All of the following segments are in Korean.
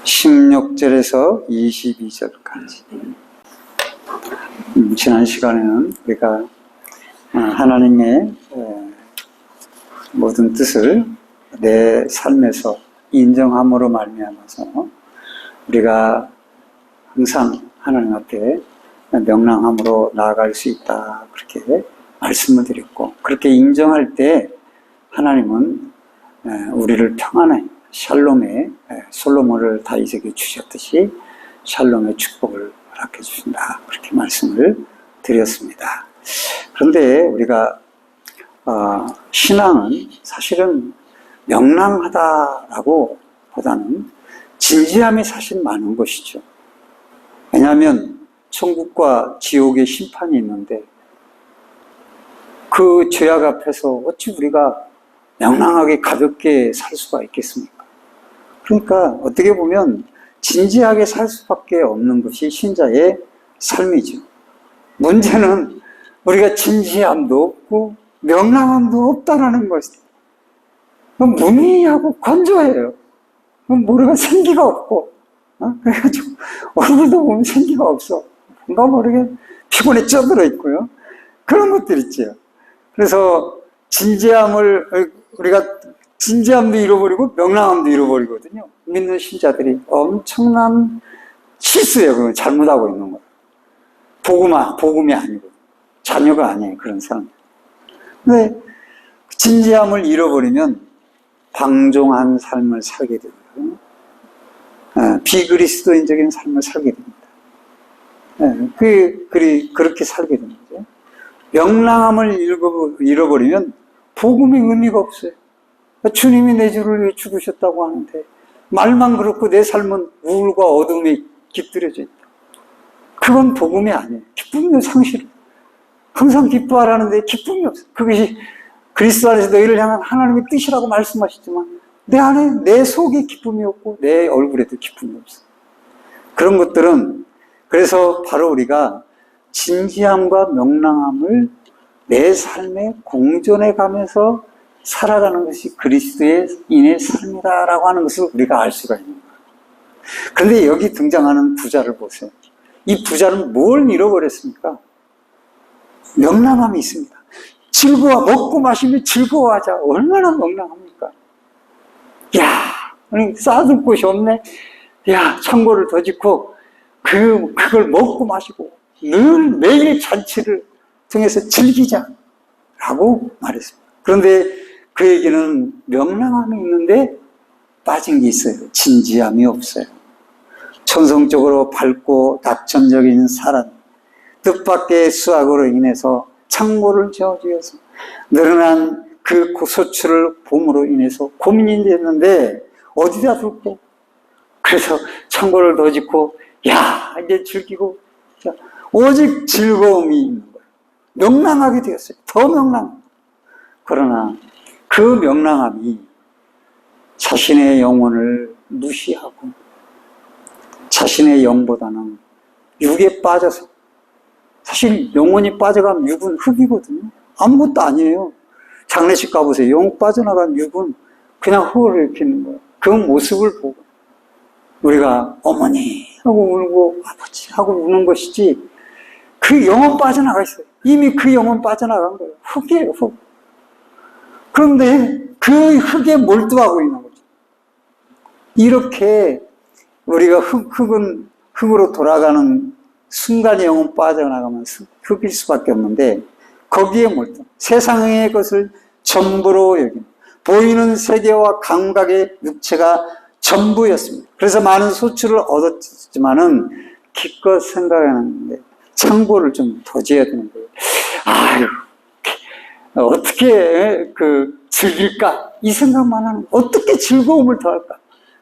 16절에서 22절까지. 지난 시간에는 우리가 하나님의 모든 뜻을 내 삶에서 인정함으로 말미암아서 우리가 항상 하나님 앞에 명랑함으로 나아갈 수 있다, 그렇게 말씀을 드렸고, 그렇게 인정할 때 하나님은 우리를 평안에 샬롬의 솔로몬을 다윗에게 주셨듯이 샬롬의 축복을 허락해 주신다, 그렇게 말씀을 드렸습니다. 그런데 우리가 신앙은 사실은 명랑하다라고 보다는 진지함이 사실 많은 것이죠. 왜냐하면 천국과 지옥의 심판이 있는데 그 죄악 앞에서 어찌 우리가 명랑하게 가볍게 살 수가 있겠습니까? 그러니까 어떻게 보면 진지하게 살 수밖에 없는 것이 신자의 삶이죠. 문제는 우리가 진지함도 없고 명랑함도 없다라는 것이죠. 무미하고 건조해요. 모르가 생기가 없고, 그래가지고 얼굴도 보면 생기가 없어. 뭔가 모르게 피곤에 쪄들어 있고요. 그런 것들 있죠. 그래서 우리가 진지함도 잃어버리고 명랑함도 잃어버리거든요. 믿는 신자들이 엄청난 실수예요. 그건 잘못하고 있는 거예요. 복음이 아니고 자녀가 아니에요. 그런 사람. 근데 진지함을 잃어버리면 방종한 삶을 살게 됩니다. 비그리스도인적인 삶을 살게 됩니다. 그렇게 살게 됩니다. 명랑함을 잃어버리면 복음의 의미가 없어요. 주님이 내 주를 위해 죽으셨다고 하는데 말만 그렇고 내 삶은 우울과 어둠에 깃들여져 있다. 그건 복음이 아니에요. 기쁨이 상실해요. 항상 기뻐하라는데 기쁨이 없어요. 그것이 그리스도 안에서 너희를 향한 하나님의 뜻이라고 말씀하시지만 내 안에 내 속에 기쁨이 없고 내 얼굴에도 기쁨이 없어요. 그런 것들은 그래서 바로 우리가 진지함과 명랑함을 내 삶에 공존해 가면서 살아가는 것이 그리스도인의 삶이다라고 하는 것을 우리가 알 수가 있는 거예요. 그런데 여기 등장하는 부자를 보세요. 이 부자는 뭘 잃어버렸습니까? 명랑함이 있습니다. 먹고 마시면 즐거워하자. 얼마나 명랑합니까? 쌓아둘 곳이 없네. 창고를 더 짓고 그걸 먹고 마시고 매일 잔치를 통해서 즐기자라고 말했습니다. 그런데 그에게는 명랑함이 있는데 빠진 게 있어요. 진지함이 없어요. 천성적으로 밝고 낙천적인 사람, 뜻밖의 수확으로 인해서 창고를 저지어서 늘어난 그 소출을 봄으로 인해서 고민이 됐는데 어디다 둘까? 그래서 창고를 더 짓고 이제 즐기고 오직 즐거움이 있는 거예요. 명랑하게 되었어요. 더 명랑. 그러나 그 명랑함이 자신의 영혼을 무시하고 자신의 영보다는 육에 빠져서, 사실 영혼이 빠져가면 육은 흙이거든요. 아무것도 아니에요. 장례식 가보세요. 영혼 빠져나간 육은 그냥 흙을 입히는 거예요. 그 모습을 보고 우리가 어머니 하고 울고 아버지 하고 우는 것이지 그 영혼 빠져나가 있어요. 이미 그 영혼 빠져나간 거예요. 흙이에요, 흙. 그런데 그 흙에 몰두하고 있는 거죠. 이렇게 우리가 흙은 흙으로 돌아가는 순간에 영혼 빠져나가면 흙일 수밖에 없는데 거기에 몰두. 세상의 것을 전부로 여깁니다. 보이는 세계와 감각의 육체가 전부였습니다. 그래서 많은 소출을 얻었지만은 기껏 생각하는데 창고를 좀 더 지어야 되는 거예요. 어떻게 즐길까? 이 생각만 하는, 어떻게 즐거움을 더할까?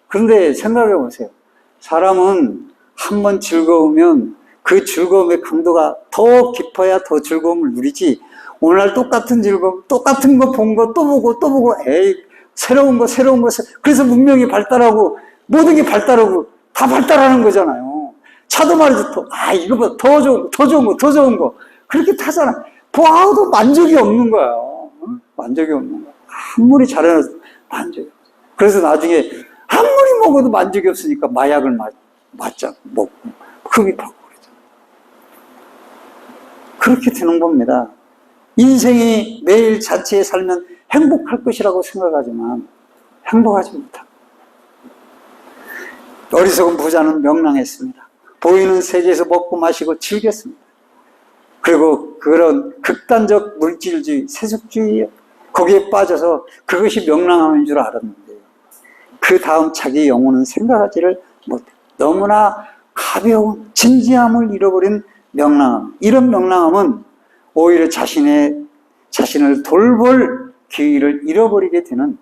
그런데 생각해 보세요. 사람은 한번 즐거우면 그 즐거움의 강도가 더 깊어야 더 즐거움을 누리지, 오늘날 똑같은 즐거움, 똑같은 거 본 거 또 보고, 새로운 거. 그래서 문명이 발달하고, 모든 게 발달하고, 다 발달하는 거잖아요. 차도 말이죠. 이거보다 더 좋은 거. 그렇게 타잖아. 보아도 만족이 없는 거야. 만족이 없는 거야. 아무리 잘해놔도 만족이 없어. 그래서 나중에 아무리 먹어도 만족이 없으니까 마약을 맞자 먹고 흡입하고 그러죠. 그렇게 되는 겁니다. 인생이 매일 자체에 살면 행복할 것이라고 생각하지만 행복하지 못합니다. 어리석은 부자는 명랑했습니다. 보이는 세계에서 먹고 마시고 즐겼습니다. 그리고 그런 극단적 물질주의, 세속주의 거기에 빠져서 그것이 명랑함인 줄 알았는데 그 다음 자기 영혼은 생각하지를 못해. 너무나 가벼운 진지함을 잃어버린 명랑함. 이런 명랑함은 오히려 자신을 돌볼 기회를 잃어버리게 되는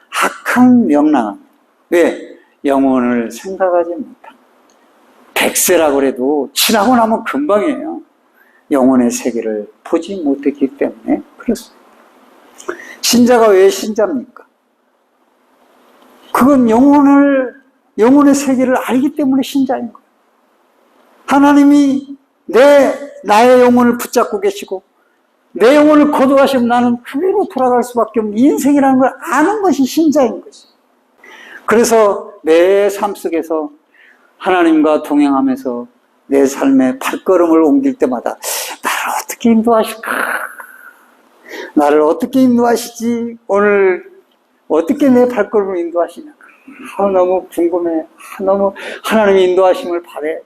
악한 명랑함. 왜? 영혼을 생각하지 못한. 100세라고 해도 지나고 나면 금방이에요. 영혼의 세계를 보지 못했기 때문에 그렇습니다. 신자가 왜 신자입니까? 그건 영혼의 세계를 알기 때문에 신자인 거예요. 하나님이 나의 영혼을 붙잡고 계시고 내 영혼을 거두하시면 나는 그대로 돌아갈 수밖에 없는 인생이라는 걸 아는 것이 신자인 것이죠. 그래서 내 삶 속에서 하나님과 동행하면서 내 삶의 발걸음을 옮길 때마다 나를 어떻게 인도하실까? 나를 어떻게 인도하시지? 오늘 어떻게 내 발걸음을 인도하시냐? 너무 궁금해. 너무 하나님의 인도하심을 바래.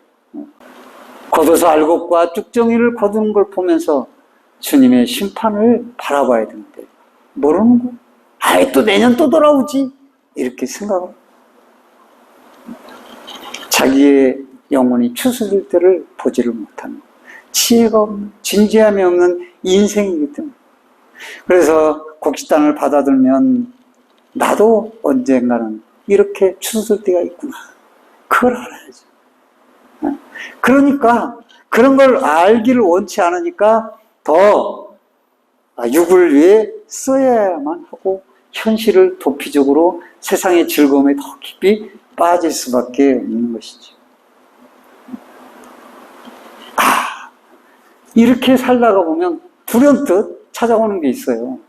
겉옷 알곡과 쭉정이를 거두는 걸 보면서 주님의 심판을 바라봐야 되는데 모르는 거. 아예 또 내년 또 돌아오지. 이렇게 생각합니다. 자기의 영혼이 추스릴 때를 보지를 못하는 지혜가 없는, 진지함이 없는 인생이기 때문에. 그래서 곡식단을 받아들면 나도 언젠가는 이렇게 추스릴 때가 있구나. 그걸 알아야죠. 그러니까 그런 걸 알기를 원치 않으니까 더 육을 위해 써야만 하고 현실을 도피적으로 세상의 즐거움에 더 깊이 빠질 수밖에 없는 것이죠. 이렇게 살다가 보면 불현듯 찾아오는 게 있어요.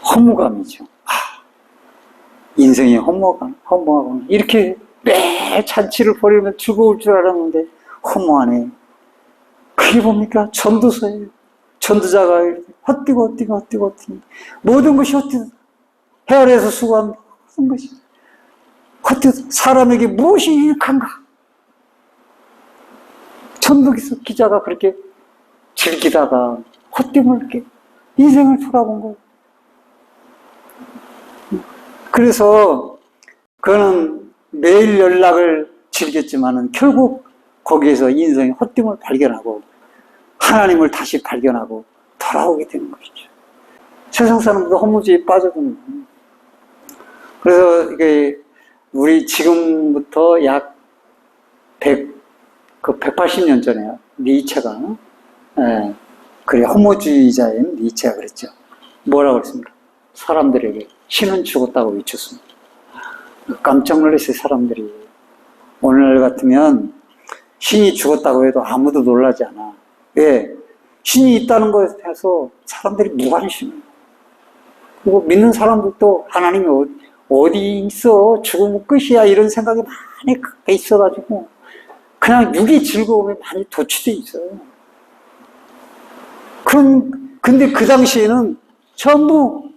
허무감이죠. 인생이 허무하구나. 이렇게 매일 잔치를 벌이면 즐거울 줄 알았는데 허무하네. 그게 뭡니까? 전도서예요. 전도자가 헛디고 모든 것이 헛디고 해 아래에서 수고한 모든 것이 헛디고 사람에게 무엇이 유익한가? 전도기서 기자가 그렇게 즐기다가 헛디고 이렇게 인생을 돌아본 거예요. 그래서 그는 매일 연락을 즐겼지만은 결국 거기에서 인생의 헛됨을 발견하고 하나님을 다시 발견하고 돌아오게 되는 것이죠. 세상 사람들도 허무주의에 빠져드는 거예요. 그래서 이게 우리 지금부터 약 180년 전에요. 니체가 그래 허무주의자인 니체가 그랬죠. 뭐라고 그랬습니까? 사람들에게 신은 죽었다고 외쳤습니다. 깜짝 놀랐어요, 사람들이. 오늘 같으면 신이 죽었다고 해도 아무도 놀라지 않아. 왜? 신이 있다는 것에 대해서 사람들이 무관심해요. 그리고 믿는 사람들도 하나님이 어디 있어? 죽으면 끝이야. 이런 생각이 많이 있어가지고 그냥 육의 즐거움에 많이 도취돼 있어요. 근데 그 당시에는 전부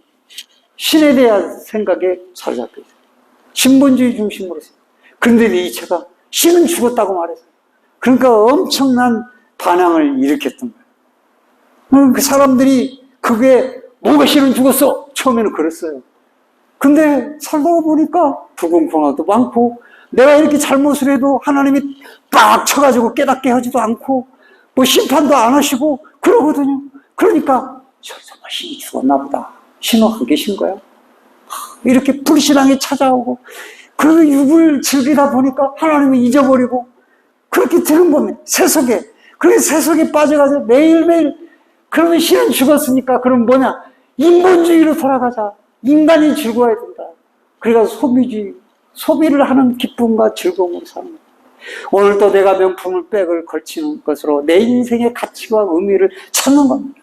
신에 대한 생각에 사로잡혀 있어요. 신본주의 중심으로 했어요. 그런데 니체가 신은 죽었다고 말했어요. 그러니까 엄청난 반항을 일으켰던 거예요. 그 사람들이 그게 뭐가 신은 죽었어? 처음에는 그랬어요. 근데 살다가 보니까 불공평하도 많고 내가 이렇게 잘못을 해도 하나님이 빡 쳐가지고 깨닫게 하지도 않고 뭐 심판도 안 하시고 그러거든요. 그러니까 정말 신이 죽었나 보다. 신은 안 계신 거야. 이렇게 불신앙이 찾아오고 그 육을 즐기다 보니까 하나님을 잊어버리고 그렇게 되는 겁니다. 세속에. 그렇게 세속에 빠져가서 매일매일 그러면 신은 죽었으니까 그럼 뭐냐? 인본주의로 돌아가자. 인간이 즐거워야 된다. 그래서 소비를 하는 기쁨과 즐거움으로 사는 거예요. 오늘도 내가 명품을 백을 걸치는 것으로 내 인생의 가치와 의미를 찾는 겁니다.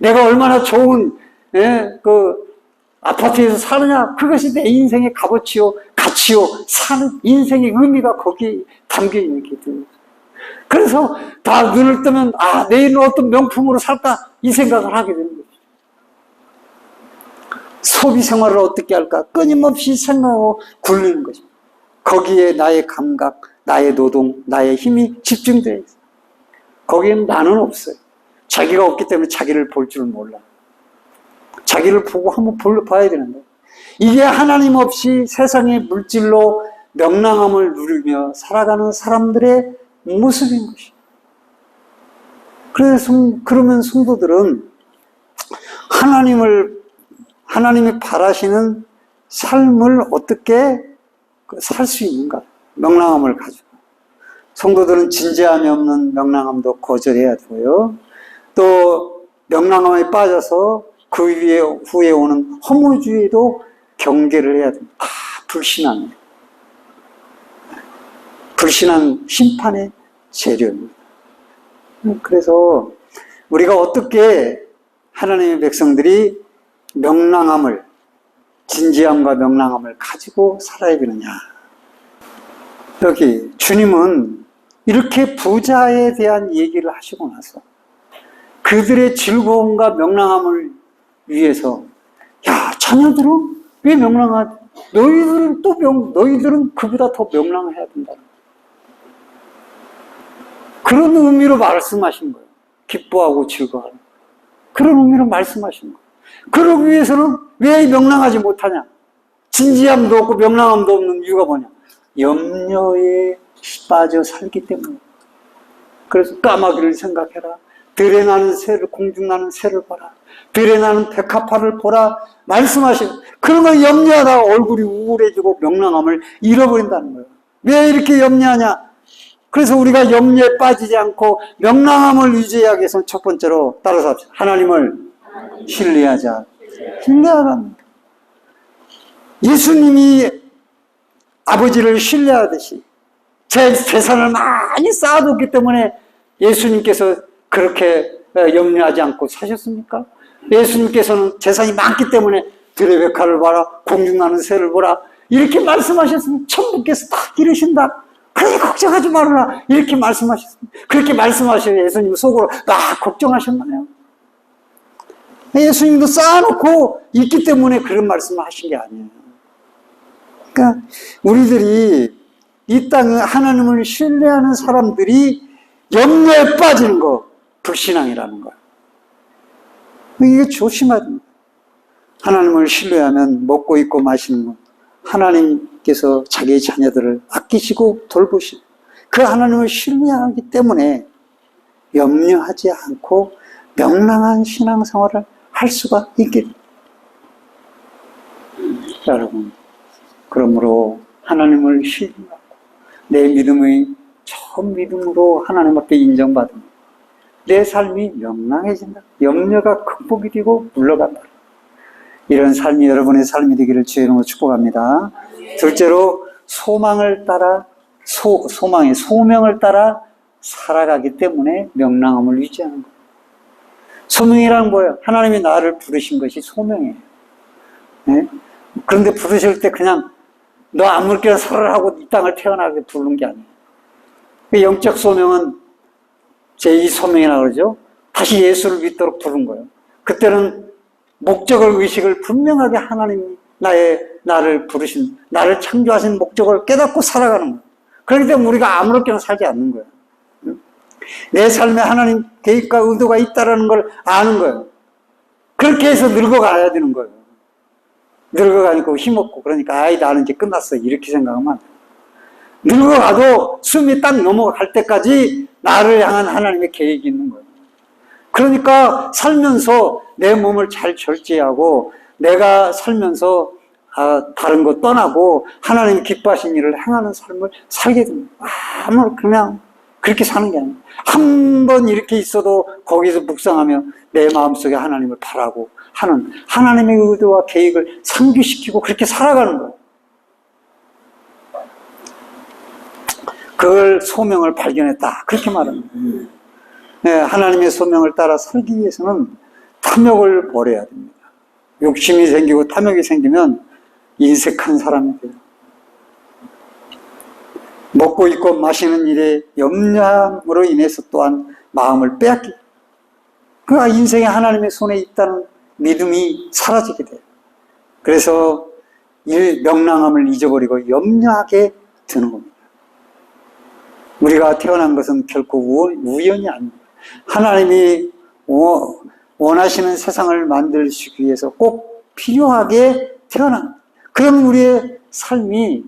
내가 얼마나 좋은 그 아파트에서 사느냐, 그것이 내 인생의 값어치요 가치요, 사는 인생의 의미가 거기에 담겨 있는 게 돼요. 그래서 다 눈을 뜨면, 아, 내일은 어떤 명품으로 살까? 이 생각을 하게 되는 거죠. 소비 생활을 어떻게 할까? 끊임없이 생각하고 굴리는 거죠. 거기에 나의 감각, 나의 노동, 나의 힘이 집중되어 있어요. 거기에는 나는 없어요. 자기가 없기 때문에 자기를 볼 줄 몰라. 자기를 보고 한번 봐야 되는데, 이게 하나님 없이 세상의 물질로 명랑함을 누리며 살아가는 사람들의 모습인 것이에요. 그래서 그러면 성도들은 하나님이 바라시는 삶을 어떻게 살 수 있는가? 명랑함을 가지고. 성도들은 진지함이 없는 명랑함도 거절해야 되고요. 또 명랑함에 빠져서 그 후에 오는 허무주의도 경계를 해야 됩니다. 다 불신한 심판의 재료입니다. 그래서 우리가 어떻게 하나님의 백성들이 진지함과 명랑함을 가지고 살아야 되느냐. 여기 주님은 이렇게 부자에 대한 얘기를 하시고 나서 그들의 즐거움과 명랑함을 위해서, 야, 자녀들은 왜 명랑하지? 너희들은 그보다 더 명랑해야 된다. 그런 의미로 말씀하신 거예요. 기뻐하고 즐거워하는. 그런 의미로 말씀하신 거예요. 그러기 위해서는 왜 명랑하지 못하냐? 진지함도 없고 명랑함도 없는 이유가 뭐냐? 염려에 빠져 살기 때문에. 그래서 까마귀를 생각해라. 들에 나는 새를, 공중 나는 새를 봐라. 들에 나는 백합화를 보라. 말씀하시고, 그런 걸 염려하다가 얼굴이 우울해지고 명랑함을 잃어버린다는 거예요. 왜 이렇게 염려하냐? 그래서 우리가 염려에 빠지지 않고 명랑함을 유지하기 위해서는 첫 번째로 따라서 합시다. 하나님을 신뢰하자. 신뢰하라. 예수님이 아버지를 신뢰하듯이 제 재산을 많이 쌓아뒀기 때문에 예수님께서 그렇게 염려하지 않고 사셨습니까? 예수님께서는 재산이 많기 때문에 들의 백화를 봐라, 공중 나는 새를 보라, 이렇게 말씀하셨으면 천부께서 다 이르신다. 그래, 걱정하지 말아라, 이렇게 말씀하셨습니다. 그렇게 말씀하시는 예수님 속으로 걱정하셨나요? 예수님도 쌓아놓고 있기 때문에 그런 말씀을 하신 게 아니에요. 그러니까 우리들이 이 땅에 하나님을 신뢰하는 사람들이 염려에 빠지는 거, 불신앙이라는 거예요. 이게 조심해야 됩니다. 하나님을 신뢰하면 먹고 입고 마시는 것, 하나님께서 자기의 자녀들을 아끼시고 돌보시고, 그 하나님을 신뢰하기 때문에 염려하지 않고 명랑한 신앙생활을 할 수가 있게 됩니다. 여러분, 그러므로 하나님을 신뢰하고 내 믿음의 처음 믿음으로 하나님 앞에 인정받으면 내 삶이 명랑해진다. 염려가 극복이 되고 물러간다. 이런 삶이 여러분의 삶이 되기를 주의 이름으로 축복합니다. 둘째로 소명을 따라 살아가기 때문에 명랑함을 유지하는 거예요. 소명이란 뭐예요? 하나님이 나를 부르신 것이 소명이에요. 네? 그런데 부르실 때 그냥 너 아무렇게나 살아라 하고 이 땅을 태어나게 부르는 게 아니에요. 영적 소명은 제2소명이라고 그러죠. 다시 예수를 믿도록 부른 거예요. 그때는 목적을, 의식을 분명하게 하나님이 나를 부르신, 나를 창조하신 목적을 깨닫고 살아가는 거예요. 그렇기 때문에 우리가 아무렇게나 살지 않는 거예요. 내 삶에 하나님 계획과 의도가 있다는 걸 아는 거예요. 그렇게 해서 늙어가야 되는 거예요. 늙어가니까 힘없고, 그러니까 나는 이제 끝났어, 이렇게 생각하면 안 돼요. 늙어가도 숨이 딱 넘어갈 때까지 나를 향한 하나님의 계획이 있는 거예요. 그러니까 살면서 내 몸을 잘 절제하고 내가 살면서 다른 거 떠나고 하나님이 기뻐하신 일을 행하는 삶을 살게 됩니다. 그냥 그렇게 사는 게 아니에요. 한 번 이렇게 있어도 거기서 묵상하며 내 마음속에 하나님을 바라고 하는 하나님의 의도와 계획을 상기시키고 그렇게 살아가는 거예요. 그걸 소명을 발견했다. 그렇게 말합니다. 네, 하나님의 소명을 따라 살기 위해서는 탐욕을 버려야 됩니다. 욕심이 생기고 탐욕이 생기면 인색한 사람이 돼요. 먹고 입고 마시는 일에 염려함으로 인해서 또한 마음을 빼앗기. 그가 인생이 하나님의 손에 있다는 믿음이 사라지게 돼요. 그래서 명랑함을 잊어버리고 염려하게 되는 겁니다. 우리가 태어난 것은 결코 우연이 아닙니다. 하나님이 원하시는 세상을 만들시기 위해서 꼭 필요하게 태어난, 그럼 우리의 삶이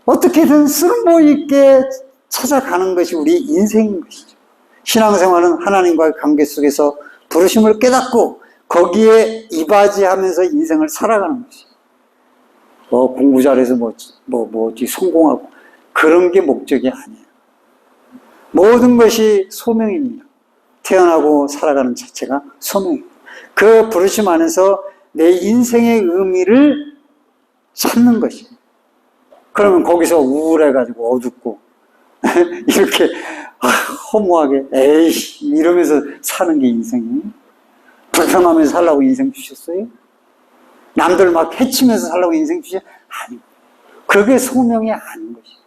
어떻게든 쓸모있게 찾아가는 것이 우리 인생인 것이죠. 신앙생활은 하나님과의 관계 속에서 부르심을 깨닫고 거기에 이바지하면서 인생을 살아가는 것이죠. 공부 잘해서 뭐지 성공하고 그런 게 목적이 아니에요. 모든 것이 소명입니다. 태어나고 살아가는 자체가 소명입니다. 그 부르심 안에서 내 인생의 의미를 찾는 것이에요. 그러면 거기서 우울해가지고 어둡고 이렇게 허무하게 에이씨 이러면서 사는 게 인생이에요. 불평하면서 살라고 인생 주셨어요? 남들 막 해치면서 살라고 인생 주셨어요? 아니요. 그게 소명이 아닌 것이에요.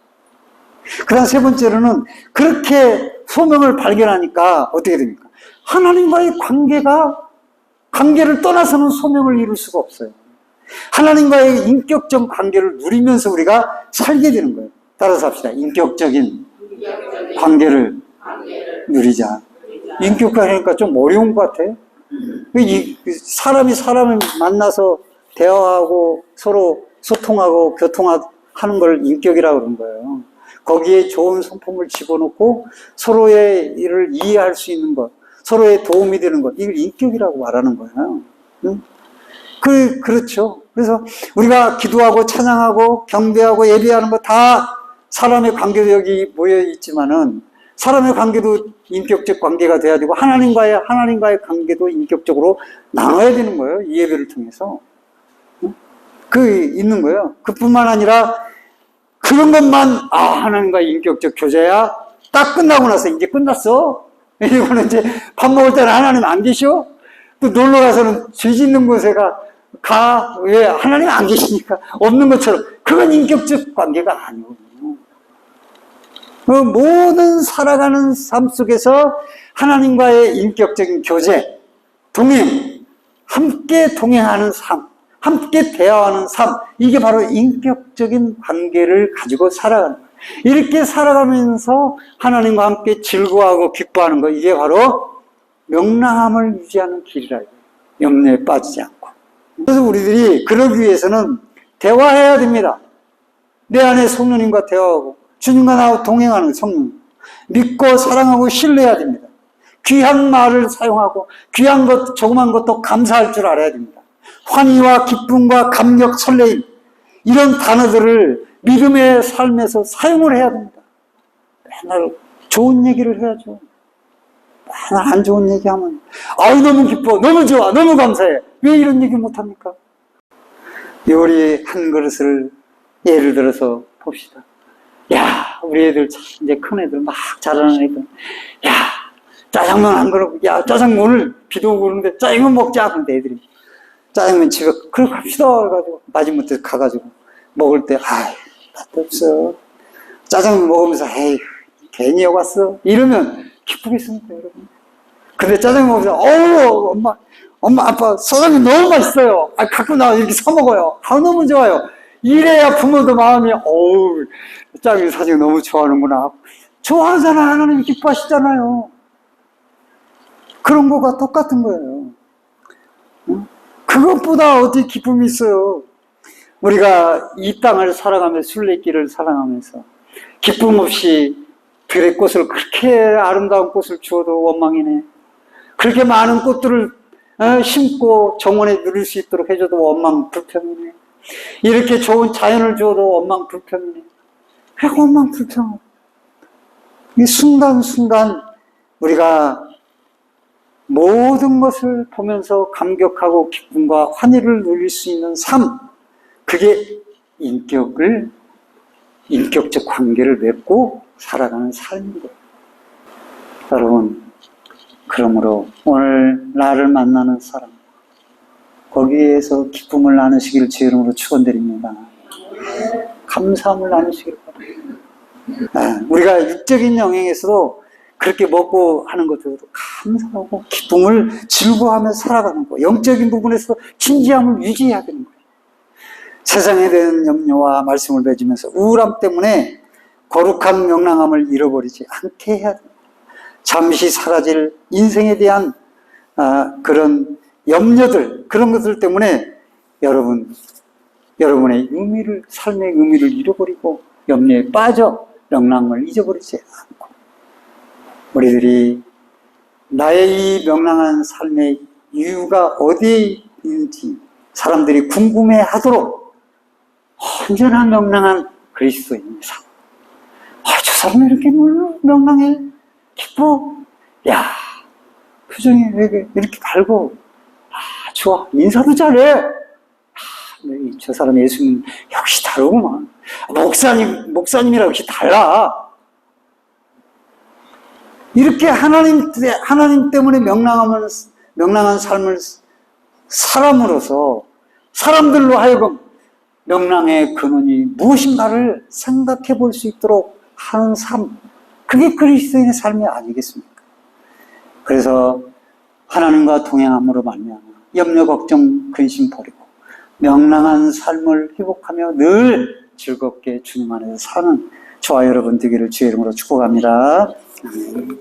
그 다음 세 번째로는 그렇게 소명을 발견하니까 어떻게 됩니까? 하나님과의 관계를 떠나서는 소명을 이룰 수가 없어요. 하나님과의 인격적 관계를 누리면서 우리가 살게 되는 거예요. 따라서 합시다. 인격적인 관계를 누리자. 인격관계니까 좀 어려운 것 같아요. 사람이 사람을 만나서 대화하고 서로 소통하고 교통하는 걸 인격이라고 그러는 거예요. 거기에 좋은 성품을 집어넣고 서로의 일을 이해할 수 있는 것, 서로의 도움이 되는 것, 이걸 인격이라고 말하는 거예요. 그렇죠. 그래서 우리가 기도하고 찬양하고 경배하고 예배하는 거 다 사람의 관계도 여기 모여 있지만은 사람의 관계도 인격적 관계가 돼야 되고 하나님과의 관계도 인격적으로 나눠야 되는 거예요. 이 예배를 통해서. 있는 거예요. 그뿐만 아니라 그런 것만 하나님과의 인격적 교제야 딱 끝나고 나서 이제 끝났어. 이거는 이제 밥 먹을 때는 하나님 안 계셔? 또 놀러 가서는 죄 짓는 곳에 가. 왜? 하나님 안 계시니까. 없는 것처럼. 그건 인격적 관계가 아니거든요. 모든 살아가는 삶 속에서 하나님과의 인격적인 교제, 동행, 함께 동행하는 삶, 함께 대화하는 삶, 이게 바로 인격적인 관계를 가지고 살아가는 거예요. 이렇게 살아가면서 하나님과 함께 즐거워하고 기뻐하는 거, 이게 바로 명랑함을 유지하는 길이라고. 염려에 빠지지 않고. 그래서 우리들이 그러기 위해서는 대화해야 됩니다. 내 안에 성령님과 대화하고 주님과 나와 동행하는 성령. 믿고 사랑하고 신뢰해야 됩니다. 귀한 말을 사용하고 귀한 것, 조그만 것도 감사할 줄 알아야 됩니다. 환희와 기쁨과 감격, 설레임, 이런 단어들을 믿음의 삶에서 사용을 해야 됩니다. 맨날 좋은 얘기를 해야죠. 맨날 안 좋은 얘기하면 너무 기뻐, 너무 좋아, 너무 감사해. 왜 이런 얘기 못합니까? 요리 한 그릇을 예를 들어서 봅시다. 야, 우리 애들 이제 큰 애들 막 자라는 애들, 야, 짜장면 한 그릇, 야, 짜장면 오늘 비도 오고 그러는데 짜장면 먹자. 그런데 애들이 짜장면 집에 그래 갑시다. 그래가지고 마지못해 가가지고 먹을 때 맛도 없어. 짜장면 먹으면서 에이 괜히 여기 왔어. 이러면 기쁘겠습니까, 여러분? 근데 짜장면 먹으면서 엄마 아빠 짜장면 너무 맛있어요. 가끔 나와 이렇게 사 먹어요. 너무 좋아요. 이래야 부모도 마음이 짜장면 사실 너무 좋아하는구나. 좋아하잖아. 하나님이 기뻐하시잖아요. 그런 거가 똑같은 거예요. 그것보다 어디 기쁨이 있어요. 우리가 이 땅을 살아가면서 순례길을 살아가면서 기쁨 없이 들의 꽃을 그렇게 아름다운 꽃을 주어도 원망이네. 그렇게 많은 꽃들을 심고 정원에 누릴 수 있도록 해줘도 원망 불평이네. 이렇게 좋은 자연을 주어도 원망 불평이네. 왜 원망 불평? 이 순간순간 우리가 모든 것을 보면서 감격하고 기쁨과 환희를 누릴 수 있는 삶, 그게 인격적 관계를 맺고 살아가는 삶입니다. 여러분, 그러므로 오늘 나를 만나는 사람, 거기에서 기쁨을 나누시길 주 이름으로 축원드립니다. 감사함을 나누시길 바랍니다. 우리가 육적인 영역에서도 그렇게 먹고 하는 것들도 감사하고 기쁨을 즐거워하며 살아가는 거. 영적인 부분에서 진지함을 유지해야 되는 거예요. 세상에 대한 염려와 말씀을 맺으면서 우울함 때문에 거룩한 명랑함을 잃어버리지 않게 해야 됩니다. 잠시 사라질 인생에 대한 그런 염려들, 그런 것들 때문에 여러분의 의미를, 삶의 의미를 잃어버리고 염려에 빠져 명랑을 잊어버리지 않고, 우리들이 나의 이 명랑한 삶의 이유가 어디에 있는지 사람들이 궁금해 하도록 언제나 명랑한 그리스도인의 삶. 저 사람이 이렇게 명랑해? 기뻐? 야, 표정이 왜 이렇게 밝고, 좋아. 인사도 잘해. 저 사람 예수님 역시 다르구만. 목사님이랑 역시 달라. 이렇게 하나님 때문에 명랑한 삶을 사람으로서 사람들로 하여금 명랑의 근원이 무엇인가를 생각해 볼 수 있도록 하는 삶. 그게 그리스도인의 삶이 아니겠습니까? 그래서 하나님과 동행함으로 말미암아 염려, 걱정, 근심 버리고 명랑한 삶을 회복하며 늘 즐겁게 주님 안에서 사는 저와 여러분 되기를 주의 이름으로 축복합니다. 아멘.